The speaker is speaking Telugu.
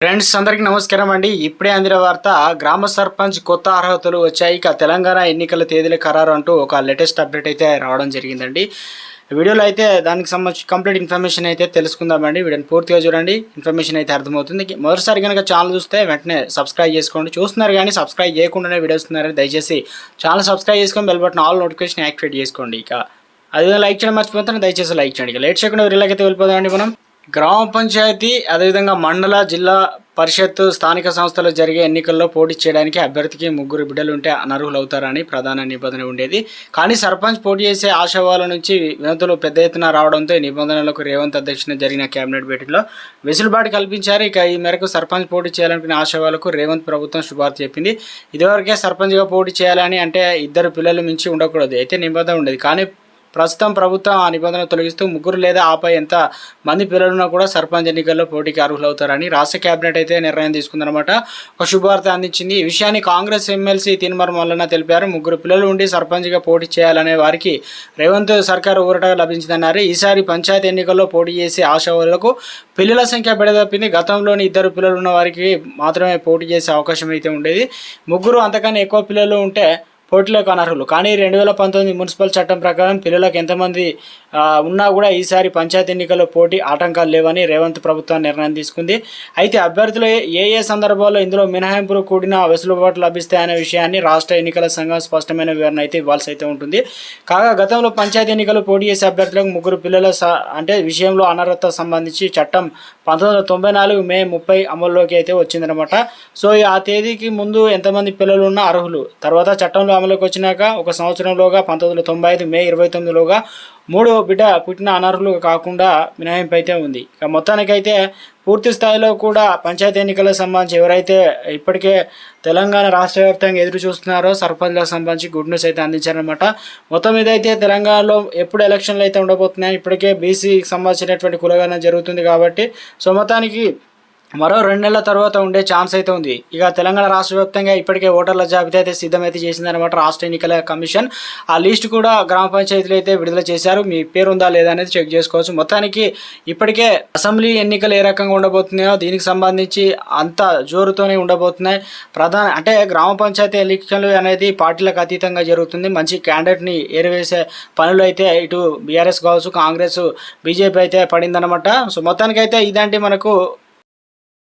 ఫ్రెండ్స్ అందరికీ నమస్కారం అండి. ఇప్పుడే అందిన వార్త, గ్రామ సర్పంచ్ కొత్త అర్హతలు వచ్చాయి. ఇక తెలంగాణ ఎన్నికల తేదీల ఖరారు అంటూ ఒక లేటెస్ట్ అప్డేట్ అయితే రావడం జరిగిందండి. వీడియోలో అయితే దానికి సంబంధించి కంప్లీట్ ఇన్ఫర్మేషన్ అయితే తెలుసుకుందామండి. వీడియోని పూర్తిగా చూడండి, ఇన్ఫర్మేషన్ అయితే అర్థమవుతుంది. మొదటిసారి కనుక ఛానల్ చూస్తే వెంటనే సబ్స్క్రైబ్ చేసుకోండి. చూస్తున్నారు కానీ సబ్స్క్రైబ్ చేయకుండానే వీడియోస్ వస్తున్నారని దయచేసి ఛానల్ సబ్స్క్రైబ్ చేసుకొని bell button all notification activate చేసుకోండి. ఇక అదేవిధంగా లైక్ చేయడం మర్చిపోతాను, దయచేసి లైక్ చేయండి. ఇక లేట్ చేయకుండా వీళ్ళకైతే వెళ్ళిపోదామండి. మనం గ్రామ పంచాయతీ అదేవిధంగా మండల జిల్లా పరిషత్ స్థానిక సంస్థలు జరిగే ఎన్నికల్లో పోటీ చేయడానికి అభ్యర్థికి ముగ్గురు బిడ్డలు ఉంటే అనర్హులు అవుతారని ప్రధాన నిబంధన ఉండేది. కానీ సర్పంచ్ పోటీ చేసే ఆశావాల నుంచి వినతులు పెద్ద ఎత్తున రావడంతో ఈ నిబంధనలకు రేవంత్ అధ్యక్షతన జరిగిన కేబినెట్ భేటీలో వెసులుబాటు కల్పించారు. ఇక ఈ మేరకు సర్పంచ్ పోటీ చేయాలనుకునే ఆశావాలకు రేవంత్ ప్రభుత్వం శుభార్త చెప్పింది. ఇదివరకే సర్పంచ్గా పోటీ చేయాలని అంటే ఇద్దరు పిల్లలు మించి ఉండకూడదు అయితే నిబంధన ఉండేది. కానీ ప్రస్తుతం ప్రభుత్వం ఆ నిబంధన తొలగిస్తూ ముగ్గురు లేదా ఆపై ఎంత మంది పిల్లలున్నా కూడా సర్పంచ్ ఎన్నికల్లో పోటీకి అర్హులవుతారని రాష్ట్ర కేబినెట్ అయితే నిర్ణయం తీసుకుందనమాట. ఒక శుభవార్త అందించింది. ఈ విషయాన్ని కాంగ్రెస్ ఎమ్మెల్సీ తీన్మార్ మల్లన్న తెలిపారు. ముగ్గురు పిల్లలు ఉండి సర్పంచ్గా పోటీ చేయాలనే వారికి రేవంత్ సర్కారు ఊరట లభించిందన్నారు. ఈసారి పంచాయతీ ఎన్నికల్లో పోటీ చేసే ఆశావాళ్లకు పిల్లల సంఖ్య బెడదప్పింది. గతంలోని ఇద్దరు పిల్లలు ఉన్న వారికి మాత్రమే పోటీ చేసే అవకాశం అయితే ఉండేది. ముగ్గురు అంతకన్నా ఎక్కువ పిల్లలు ఉంటే పోటీలోకి అనర్హులు. కానీ 2019 మున్సిపల్ చట్టం ప్రకారం పిల్లలకు ఎంతమంది ఉన్నా కూడా ఈసారి పంచాయతీ ఎన్నికల్లో పోటీ ఆటంకాలు లేవని రేవంత్ ప్రభుత్వం నిర్ణయం తీసుకుంది. అయితే అభ్యర్థులు ఏ సందర్భాల్లో ఇందులో మినహాయింపులు కూడిన వెసులుబాటు లభిస్తాయనే విషయాన్ని రాష్ట్ర ఎన్నికల సంఘం స్పష్టమైన వివరణ అయితే ఇవ్వాల్సి అయితే ఉంటుంది. కాగా గతంలో పంచాయతీ ఎన్నికలు పోటీ చేసే అభ్యర్థులకు ముగ్గురు పిల్లల విషయంలో అనర్హత సంబంధించి చట్టం 1994 మే 30 అమల్లోకి అయితే వచ్చిందనమాట. సో ఆ తేదీకి ముందు ఎంతమంది పిల్లలు ఉన్నా అర్హులు. తర్వాత చట్టంలో అమలుకి వచ్చినాక ఒక సంవత్సరంలోగా 1995 మే 29లోగా మూడో బిడ్డ పుట్టిన అనర్హులు కాకుండా మినహాయింపు అయితే ఉంది. ఇక మొత్తానికైతే పూర్తి స్థాయిలో కూడా పంచాయతీ ఎన్నికలకు సంబంధించి ఎవరైతే ఇప్పటికే తెలంగాణ రాష్ట్ర వ్యాప్తంగా ఎదురు చూస్తున్నారో సర్పంచ్లకు సంబంధించి గుడ్ న్యూస్ అయితే అందించారనమాట. మొత్తం మీద అయితే తెలంగాణలో ఎప్పుడు ఎలక్షన్లు అయితే ఉండబోతున్నాయి. ఇప్పటికే బీసీకి సంబంధించినటువంటి కులగణన జరుగుతుంది కాబట్టి సో మొత్తానికి మరో 2 నెలల తర్వాత ఉండే ఛాన్స్ అయితే ఉంది. ఇక తెలంగాణ రాష్ట్ర వ్యాప్తంగా ఇప్పటికే ఓటర్ల జాబితా అయితే సిద్ధమైతే చేసిందనమాట రాష్ట్ర ఎన్నికల కమిషన్. ఆ లిస్ట్ కూడా గ్రామ పంచాయతీలు అయితే విడుదల చేశారు. మీ పేరు ఉందా లేదా అనేది చెక్ చేసుకోవచ్చు. మొత్తానికి ఇప్పటికే అసెంబ్లీ ఎన్నికలు ఏ రకంగా ఉండబోతున్నాయో దీనికి సంబంధించి అంత జోరుతోనే ఉండబోతున్నాయి. అంటే గ్రామ పంచాయతీ ఎన్నికలు అనేది పార్టీలకు అతీతంగా జరుగుతుంది. మంచి క్యాండిడేట్ని ఏరివేసే పనులు అయితే ఇటు బీఆర్ఎస్ కావచ్చు, కాంగ్రెస్, బీజేపీ అయితే పడిందనమాట. సో మొత్తానికైతే ఇదంటే మనకు